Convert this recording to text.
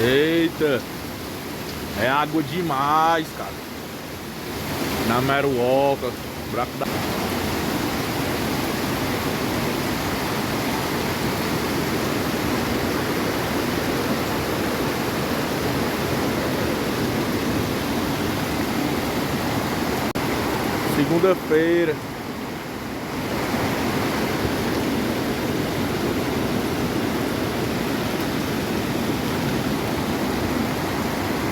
Eita, é água demais, cara. Na Meruoca, buraco da... Segunda-feira.